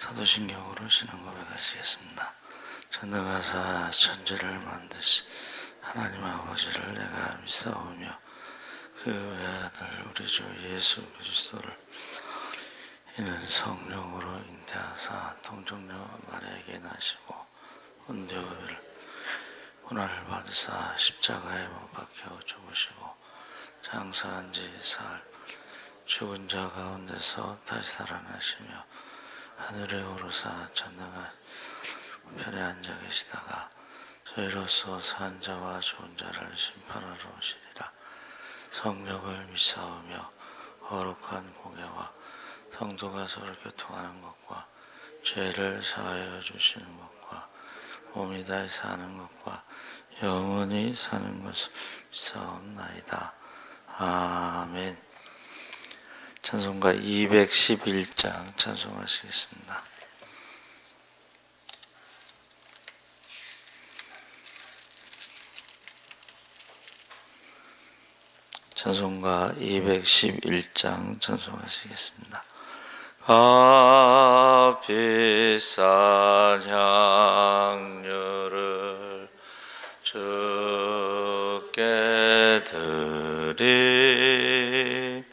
사도신경으로 신앙 고백하시겠습니다. 전능하사 천지를 만드신 하나님 아버지를 내가 믿사오며 그 외아들 우리 주 예수 그리스도를 이는 성령으로 잉태하사 동정녀 마리아에게 나시고 본디오를 고난을 받으사 십자가에 못 박혀 죽으시고 장사한 지 사흘 죽은 자 가운데서 다시 살아나시며 하늘에 오르사 전능한 우편에 앉아 계시다가 저희로서 산 자와 죽은 자를 심판하러 오시리라. 성령을 믿사오며 거룩한 공예와 성도가 서로 교통하는 것과 죄를 사하여 주시는 것과 몸이 다시 사는 것과 영원히 사는 것을 믿사옵나이다. 아멘. 찬송가 211장 찬송하시겠습니다. 찬송가 211장 찬송하시겠습니다. 값비싼 향유를 주께 드린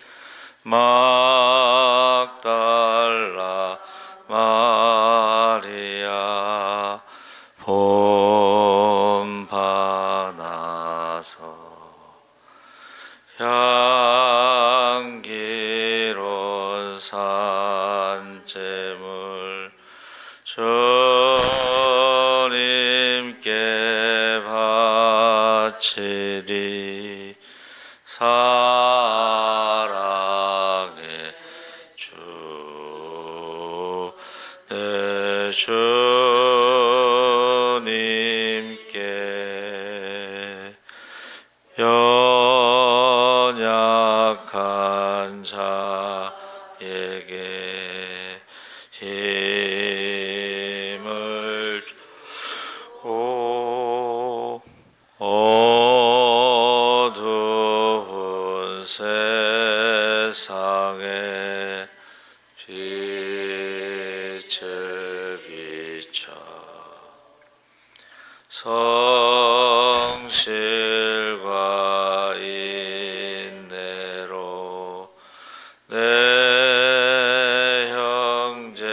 막달라 마리아 본받아서 향기로운 산재물 주님께 바치리. 사랑의 주 내 주님께 연약한 자에게 힘을 주고 어두운 세상에 빛을 비춰 성실과 인내로 내 형제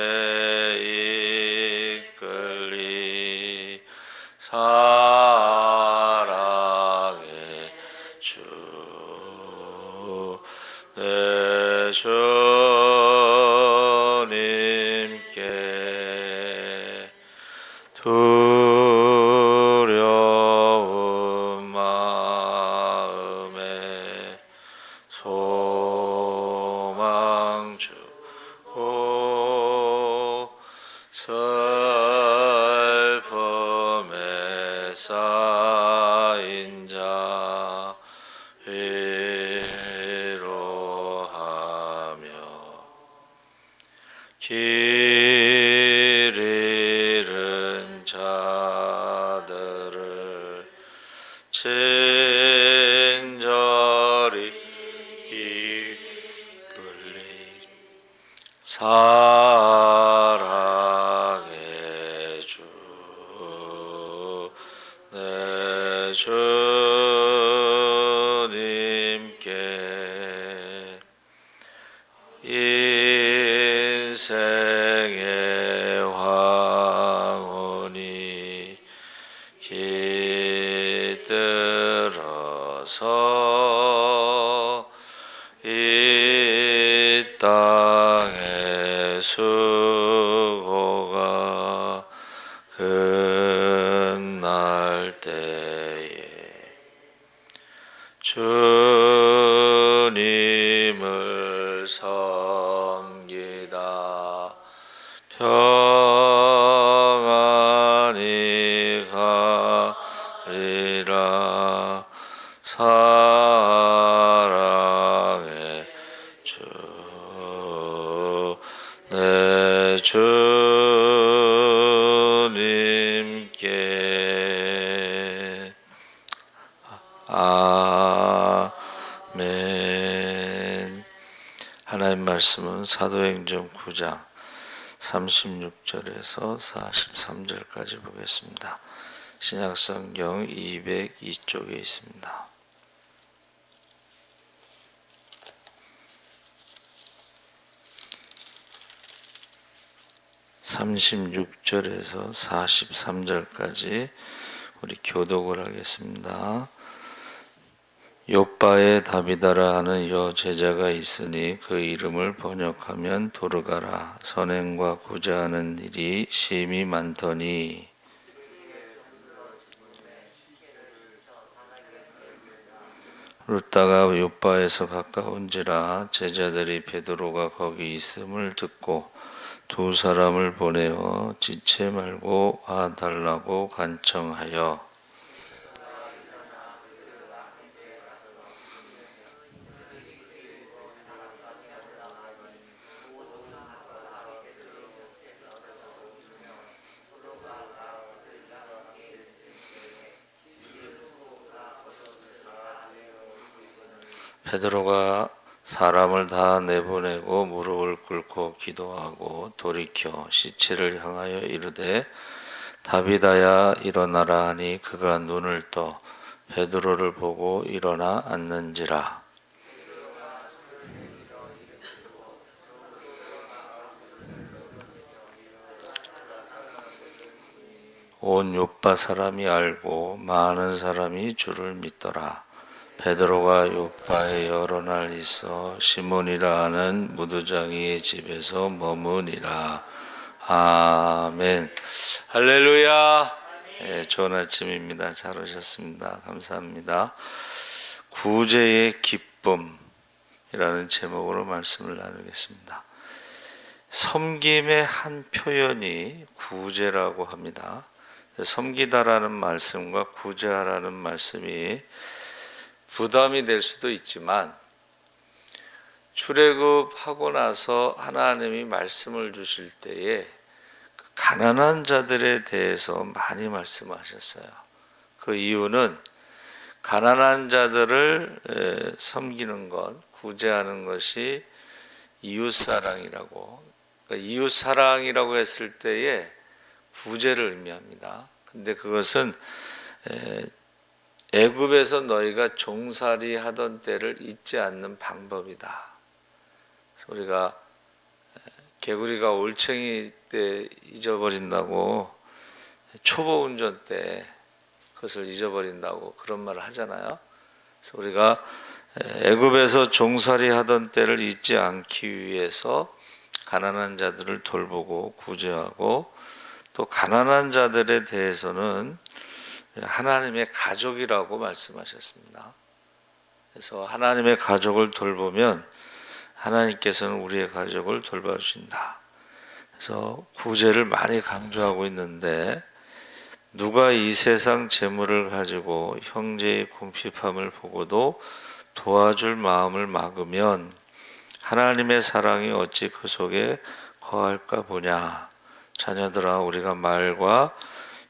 이끌리. 사랑의 주 내 주님께 두려운 마음에 소망 주고 슬픔에 쌓인 자 위로하며 길 잃은 자들을 친절히 이끌리. 사랑의 주 내 주님께 인생의 황혼이 깃들어서 이 땅의 수고가 끝날 때에 주님을 섬기다 평안히 가리라. 사랑의 주 내 주님께. 아멘. 하나님 말씀은 사도행전 9장 36절에서 43절까지 보겠습니다. 신약성경 202쪽에 있습니다. 36절에서 43절까지 우리 교독을 하겠습니다. 욥바에 다비다라 하는 여 제자가 있으니 그 이름을 번역하면 도르가라. 선행과 구제하는 일이 심히 많더니 룻다가 욥바에서 가까운지라 제자들이 베드로가 거기 있음을 듣고 두 사람을 보내어 지체 말고 와달라고 간청하여 베드로가 사람을 다 내보내고 무릎을 꿇고 기도하고 돌이켜 시체를 향하여 이르되 다비다야 일어나라 하니 그가 눈을 떠 베드로를 보고 일어나 앉는지라. 온 욥바 사람이 알고 많은 사람이 주를 믿더라. 베드로가 욥바에 여러 날 있어 시몬이라 하는 무두장이의 집에서 머무니라. 아멘. 할렐루야. 네, 좋은 아침입니다. 잘 오셨습니다. 감사합니다. 구제의 기쁨이라는 제목으로 말씀을 나누겠습니다. 섬김의 한 표현이 구제라고 합니다. 섬기다라는 말씀과 구제하라는 말씀이 부담이 될 수도 있지만 출애굽하고 나서 하나님이 말씀을 주실 때에 그 가난한 자들에 대해서 많이 말씀하셨어요. 그 이유는 가난한 자들을 섬기는 것, 구제하는 것이 이웃사랑이라고, 그러니까 이웃사랑이라고 했을 때에 구제를 의미합니다. 근데 그것은 애굽에서 너희가 종살이 하던 때를 잊지 않는 방법이다. 우리가 개구리가 올챙이 때 잊어버린다고, 초보 운전 때 그것을 잊어버린다고 그런 말을 하잖아요. 그래서 우리가 애굽에서 종살이 하던 때를 잊지 않기 위해서 가난한 자들을 돌보고 구제하고, 또 가난한 자들에 대해서는 하나님의 가족이라고 말씀하셨습니다. 그래서 하나님의 가족을 돌보면 하나님께서는 우리의 가족을 돌봐주신다. 그래서 구제를 많이 강조하고 있는데, 누가 이 세상 재물을 가지고 형제의 궁핍함을 보고도 도와줄 마음을 막으면 하나님의 사랑이 어찌 그 속에 거할까 보냐. 자녀들아, 우리가 말과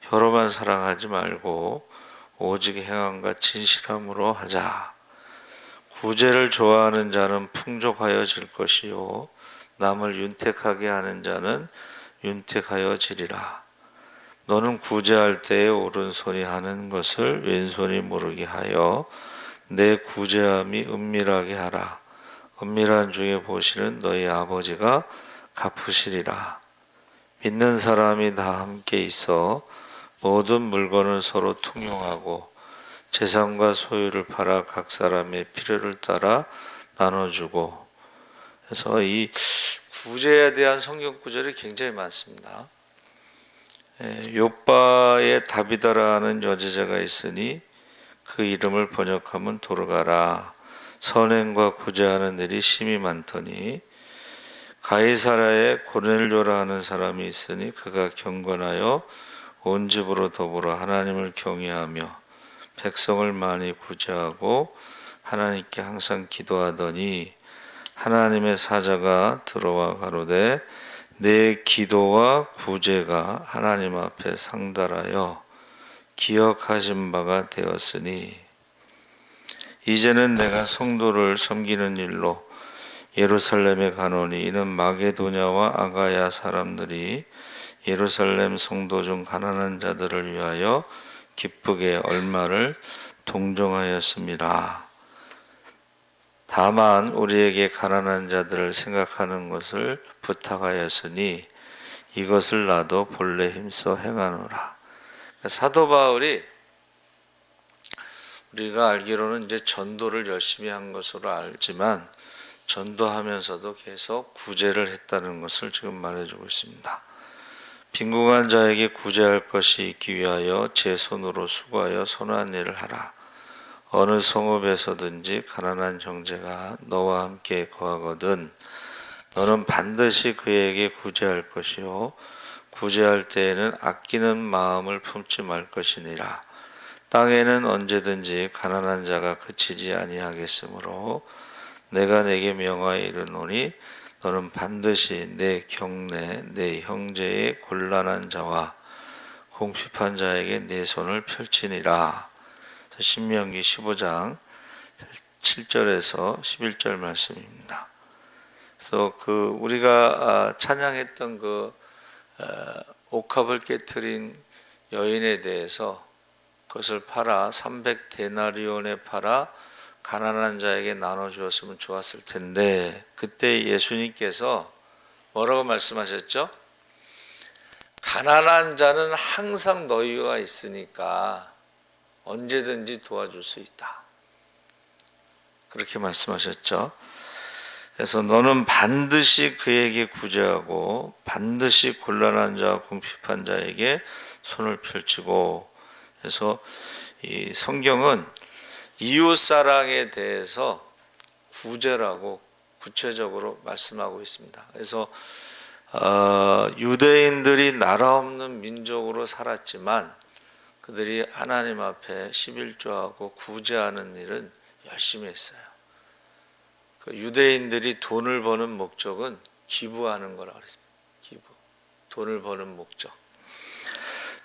혀로만 사랑하지 말고 오직 행함과 진실함으로 하자. 구제를 좋아하는 자는 풍족하여질 것이요 남을 윤택하게 하는 자는 윤택하여지리라. 너는 구제할 때에 오른손이 하는 것을 왼손이 모르게 하여 내 구제함이 은밀하게 하라. 은밀한 중에 보시는 너희 아버지가 갚으시리라. 믿는 사람이 다 함께 있어 모든 물건을 서로 통용하고 재산과 소유를 팔아 각 사람의 필요를 따라 나눠주고. 그래서 이 구제에 대한 성경 구절이 굉장히 많습니다. 욥바에 다비다라는 여제자가 있으니 그 이름을 번역하면 도르가라. 선행과 구제하는 일이 심히 많더니 가이사라에 고넬료라 하는 사람이 있으니 그가 경건하여 온 집으로 더불어 하나님을 경외하며 백성을 많이 구제하고 하나님께 항상 기도하더니 하나님의 사자가 들어와 가로되 내 기도와 구제가 하나님 앞에 상달하여 기억하신 바가 되었으니 이제는 내가 성도를 섬기는 일로 예루살렘에 가노니 이는 마게도냐와 아가야 사람들이 예루살렘 성도 중 가난한 자들을 위하여 기쁘게 얼마를 동정하였습니다. 다만 우리에게 가난한 자들을 생각하는 것을 부탁하였으니 이것을 나도 본래 힘써 행하노라. 사도 바울이 우리가 알기로는 이제 전도를 열심히 한 것으로 알지만 전도하면서도 계속 구제를 했다는 것을 지금 말해주고 있습니다. 빈궁한 자에게 구제할 것이 있기 위하여 제 손으로 수고하여 선한 일을 하라. 어느 성읍에서든지 가난한 형제가 너와 함께 거하거든 너는 반드시 그에게 구제할 것이요 구제할 때에는 아끼는 마음을 품지 말 것이니라. 땅에는 언제든지 가난한 자가 그치지 아니하겠으므로 내가 내게 명하여 이르노니 너는 반드시 내 경내 내 형제의 곤란한 자와 궁핍한 자에게 내 손을 펼치니라. 신명기 15장 7절에서 11절 말씀입니다. 그래서 우리가 찬양했던 옥합을 깨트린 여인에 대해서 그것을 팔아 300데나리온에 팔아 가난한 자에게 나눠주었으면 좋았을 텐데 그때 예수님께서 뭐라고 말씀하셨죠? 가난한 자는 항상 너희와 있으니까 언제든지 도와줄 수 있다. 그렇게 말씀하셨죠. 그래서 너는 반드시 그에게 구제하고 반드시 곤란한 자와 궁핍한 자에게 손을 펼치고 그래서 이 성경은 이웃사랑에 대해서 구제라고 구체적으로 말씀하고 있습니다. 그래서 유대인들이 나라 없는 민족으로 살았지만 그들이 하나님 앞에 11조하고 구제하는 일은 열심히 했어요. 유대인들이 돈을 버는 목적은 기부하는 거라고 그랬습니다. 기부, 돈을 버는 목적.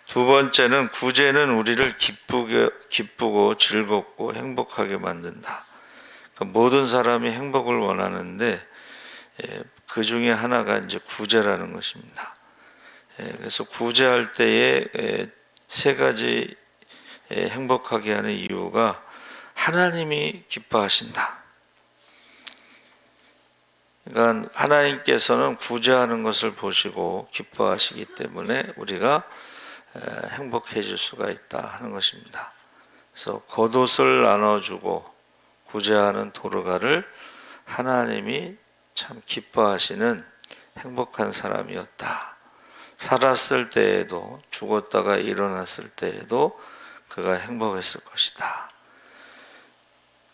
두 번째는 구제는 우리를 기쁘고 즐겁고 행복하게 만든다. 모든 사람이 행복을 원하는데 그 중에 하나가 이제 구제라는 것입니다. 그래서 구제할 때에 세 가지 행복하게 하는 이유가 하나님이 기뻐하신다. 그러니까 하나님께서는 구제하는 것을 보시고 기뻐하시기 때문에 우리가 행복해질 수가 있다 하는 것입니다. 그래서 겉옷을 나눠주고 구제하는 도르가를 하나님이 참 기뻐하시는 행복한 사람이었다. 살았을 때에도 죽었다가 일어났을 때에도 그가 행복했을 것이다.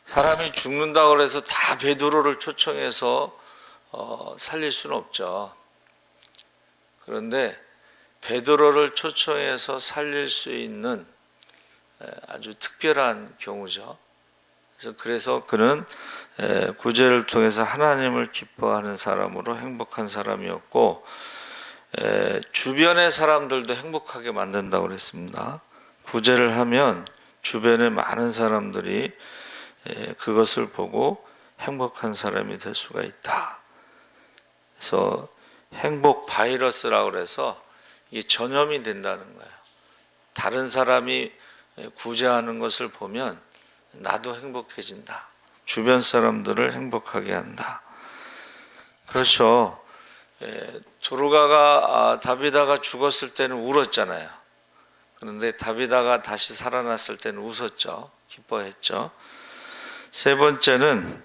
사람이 죽는다고 해서 다 베드로를 초청해서 살릴 수는 없죠. 그런데 베드로를 초청해서 살릴 수 있는 아주 특별한 경우죠. 그래서 그는 구제를 통해서 하나님을 기뻐하는 사람으로 행복한 사람이었고 주변의 사람들도 행복하게 만든다고 그랬습니다. 구제를 하면 주변의 많은 사람들이 그것을 보고 행복한 사람이 될 수가 있다. 그래서 행복 바이러스라고 그래서 이게 전염이 된다는 거예요. 다른 사람이 구제하는 것을 보면 나도 행복해진다. 주변 사람들을 행복하게 한다. 그렇죠. 도르가가 다비다가 죽었을 때는 울었잖아요. 그런데 다비다가 다시 살아났을 때는 웃었죠. 기뻐했죠. 세 번째는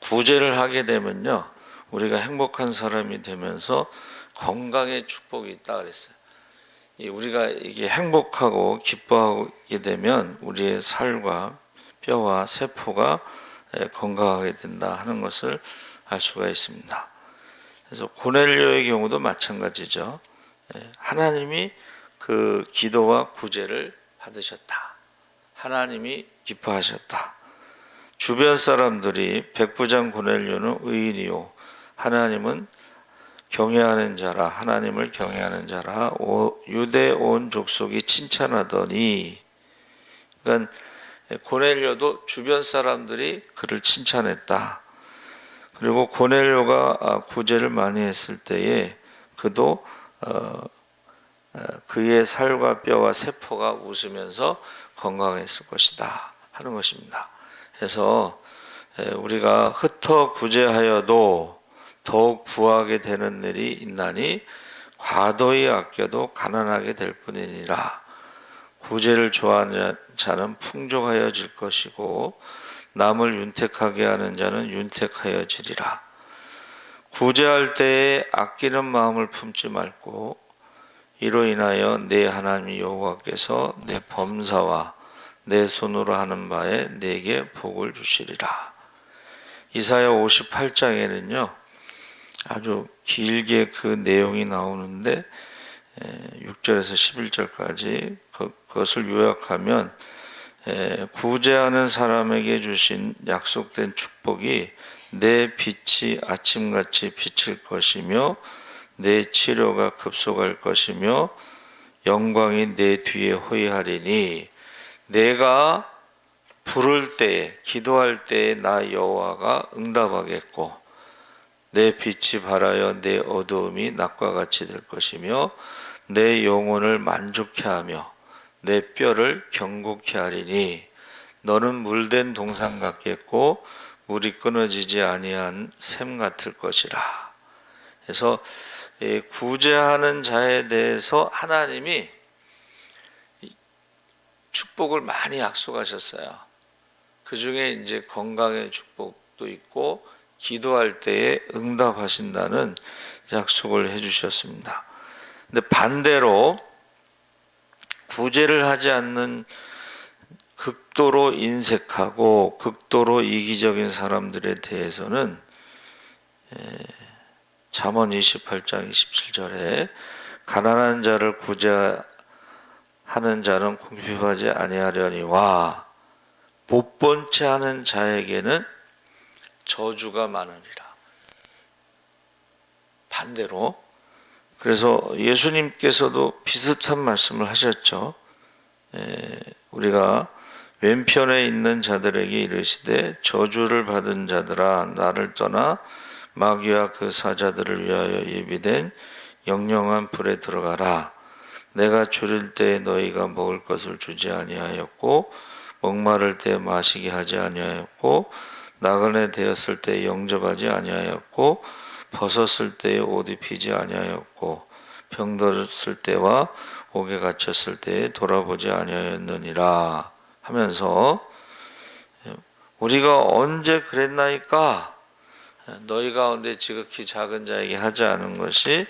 구제를 하게 되면요, 우리가 행복한 사람이 되면서 건강의 축복이 있다 그랬어요. 우리가 이게 행복하고 기뻐하게 되면 우리의 살과 뼈와 세포가 건강하게 된다 하는 것을 알 수가 있습니다. 그래서 고넬료의 경우도 마찬가지죠. 하나님이 그 기도와 구제를 받으셨다. 하나님이 기뻐하셨다. 주변 사람들이 백부장 고넬료는 의인이요 하나님은 경외하는 자라, 하나님을 경외하는 자라 유대 온 족속이 칭찬하더니, 그러니까 고넬료도 주변 사람들이 그를 칭찬했다. 그리고 고넬료가 구제를 많이 했을 때에 그도 그의 살과 뼈와 세포가 웃으면서 건강했을 것이다 하는 것입니다. 그래서 우리가 흩어 구제하여도 더욱 부하게 되는 일이 있나니 과도히 아껴도 가난하게 될 뿐이니라. 구제를 좋아하는 자는 풍족하여질 것이고 남을 윤택하게 하는 자는 윤택하여지리라. 구제할 때에 아끼는 마음을 품지 말고 이로 인하여 내 하나님 여호와께서 내 범사와 내 손으로 하는 바에 내게 복을 주시리라. 이사야 58장에는요 아주 길게 그 내용이 나오는데 6절에서 11절까지 그것을 요약하면 구제하는 사람에게 주신 약속된 축복이 내 빛이 아침같이 비칠 것이며 내 치료가 급속할 것이며 영광이 내 뒤에 호위하리니 내가 부를 때에 기도할 때에 나 여호와가 응답하겠고 내 빛이 발하여 내 어두움이 낮과 같이 될 것이며 내 영혼을 만족케 하며 내 뼈를 경고케 하리니 너는 물된 동산 같겠고 물이 끊어지지 아니한 샘 같을 것이라. 그래서 구제하는 자에 대해서 하나님이 축복을 많이 약속하셨어요. 그 중에 이제 건강의 축복도 있고 기도할 때에 응답하신다는 약속을 해주셨습니다. 근데 반대로 구제를 하지 않는 극도로 인색하고 극도로 이기적인 사람들에 대해서는 잠언 28장 27절에 가난한 자를 구제하는 자는 궁핍하지 아니하려니와 못 본 채 하는 자에게는 저주가 많으리라. 반대로 그래서 예수님께서도 비슷한 말씀을 하셨죠. 우리가 왼편에 있는 자들에게 이르시되 저주를 받은 자들아 나를 떠나 마귀와 그 사자들을 위하여 예비된 영영한 불에 들어가라. 내가 줄일 때에 너희가 먹을 것을 주지 아니하였고 목마를 때 마시게 하지 아니하였고 나그네 되었을 때 영접하지 아니하였고 벗었을 때에 옷 입히지 아니하였고 병들었을 때와 옥에 갇혔을 때에 돌아보지 아니하였느니라 하면서 우리가 언제 그랬나이까 너희 가운데 지극히 작은 자에게 하지 않은 것이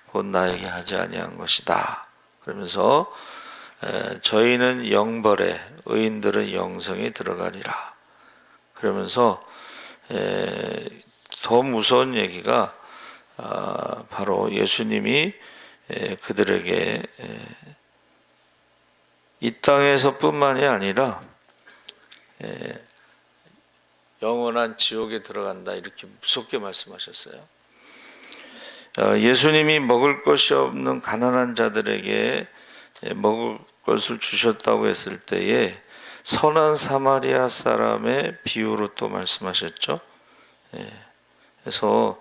곧 나에게 하지 아니한 것이다. 그러면서 저희는 영벌에 의인들은 영성에 들어가리라. 그러면서 더 무서운 얘기가 바로 예수님이 그들에게 이 땅에서뿐만이 아니라 영원한 지옥에 들어간다 이렇게 무섭게 말씀하셨어요. 예수님이 먹을 것이 없는 가난한 자들에게 먹을 것을 주셨다고 했을 때에 선한 사마리아 사람의 비유로 또 말씀하셨죠. 그래서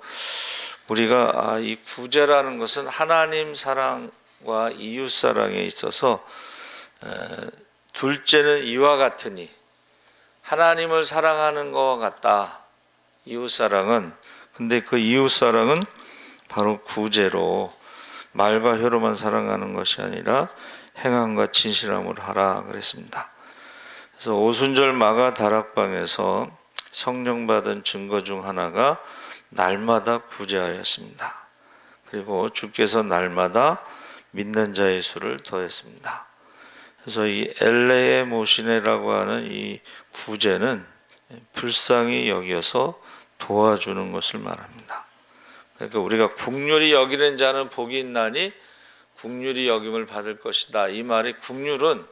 우리가 이 구제라는 것은 하나님 사랑과 이웃 사랑에 있어서 둘째는 이와 같으니 하나님을 사랑하는 것과 같다. 이웃 사랑은 근데 그 이웃 사랑은 바로 구제로 말과 혀로만 사랑하는 것이 아니라 행함과 진실함으로 하라 그랬습니다. 그래서 오순절 마가 다락방에서 성령 받은 증거 중 하나가 날마다 구제하였습니다. 그리고 주께서 날마다 믿는 자의 수를 더했습니다. 그래서 이 엘레의 모시네라고 하는 이 구제는 불쌍히 여겨서 도와주는 것을 말합니다. 그러니까 우리가 국률이 여기는 자는 복이 있나니 국률이 여김을 받을 것이다. 이 말이 국률은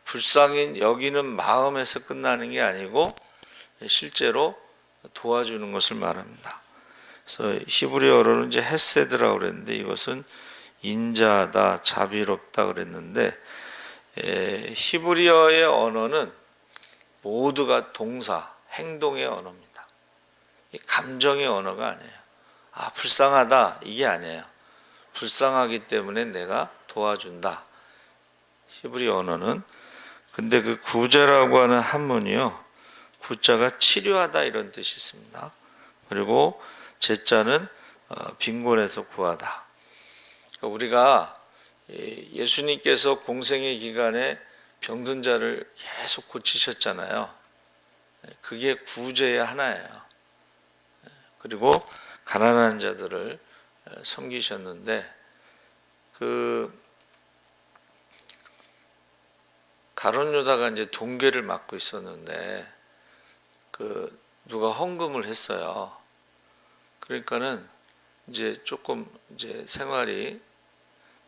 불쌍히 여기는 마음에서 끝나는 게 아니고 실제로 도와주는 것을 말합니다. 그래서 히브리어로는 이제 헤세드라고 그랬는데 이것은 인자하다, 자비롭다 그랬는데 히브리어의 언어는 모두가 동사, 행동의 언어입니다. 이 감정의 언어가 아니에요. 아, 불쌍하다 이게 아니에요. 불쌍하기 때문에 내가 도와준다. 히브리 언어는. 근데 그 구제라고 하는 한문이요, 구자가 치료하다 이런 뜻이 있습니다. 그리고 제자는 빈곤에서 구하다. 그러니까 우리가 예수님께서 공생의 기간에 병든 자를 계속 고치셨잖아요. 그게 구제의 하나예요. 그리고 가난한 자들을 섬기셨는데, 그 가룟 유다가 이제 동계를 맡고 있었는데 그 누가 헌금을 했어요. 그러니까는 이제 조금 이제 생활이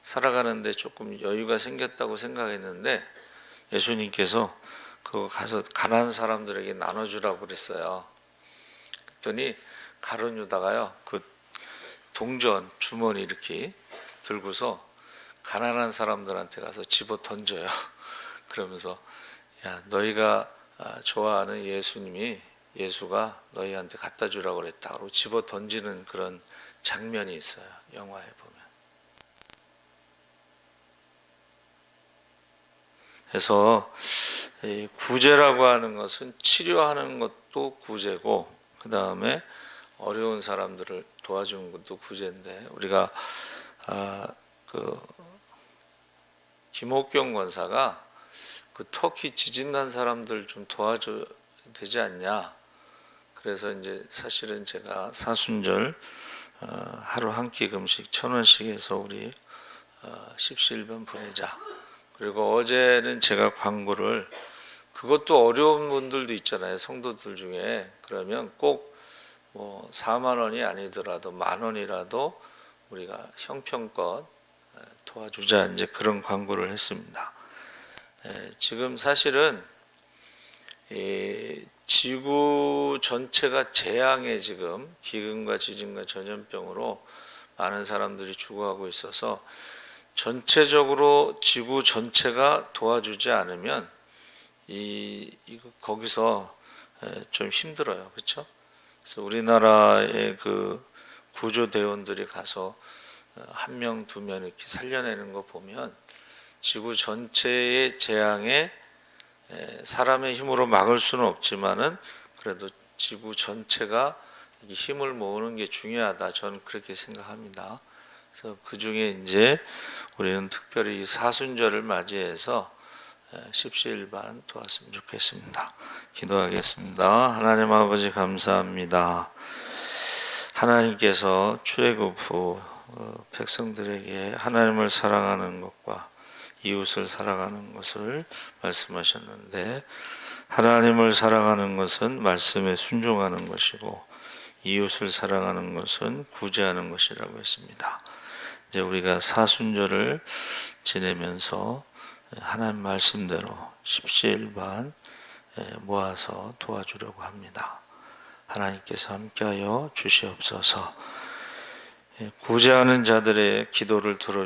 살아가는데 조금 여유가 생겼다고 생각했는데 예수님께서 그거 가서 가난한 사람들에게 나눠주라고 그랬어요. 그랬더니 가룟 유다가요, 그 동전 주머니 이렇게 들고서 가난한 사람들한테 가서 집어 던져요. 그러면서 야, 너희가 좋아하는 예수가 너희한테 갖다 주라고 그랬다. 그리고 집어 던지는 그런 장면이 있어요. 영화에 보면. 그래서 이 구제라고 하는 것은 치료하는 것도 구제고, 그 다음에 어려운 사람들을 도와주는 것도 구제인데, 우리가 그 김옥경 권사가 그 터키 지진 난 사람들 좀 도와줘야 되지 않냐. 그래서 이제 사실은 제가 사순절 하루 한 끼 금식 1,000원씩 해서 우리 십시일반 보내자. 그리고 어제는 제가 광고를, 그것도 어려운 분들도 있잖아요, 성도들 중에. 그러면 꼭 뭐 4만 원이 아니더라도 10,000원이라도 우리가 형편껏 도와주자, 이제 그런 광고를 했습니다. 지금 사실은 지구 전체가 재앙에 지금 기근과 지진과 전염병으로 많은 사람들이 죽어가고 있어서 전체적으로 지구 전체가 도와주지 않으면 이거 거기서 좀 힘들어요, 그렇죠? 그래서 우리나라의 그 구조대원들이 가서 1명, 2명 이렇게 살려내는 거 보면 지구 전체의 재앙에 사람의 힘으로 막을 수는 없지만은 그래도 지구 전체가 힘을 모으는 게 중요하다. 저는 그렇게 생각합니다. 그래서 그 중에 이제 우리는 특별히 사순절을 맞이해서 십시일반 도왔으면 좋겠습니다. 기도하겠습니다. 하나님 아버지 감사합니다. 하나님께서 출애굽 후 백성들에게 하나님을 사랑하는 것과 이웃을 사랑하는 것을 말씀하셨는데, 하나님을 사랑하는 것은 말씀에 순종하는 것이고 이웃을 사랑하는 것은 구제하는 것이라고 했습니다. 이제 우리가 사순절을 지내면서 하나님 말씀대로 십시일반 모아서 도와주려고 합니다. 하나님께서 함께하여 주시옵소서. 구제하는 자들의 기도를 들어주시옵소서.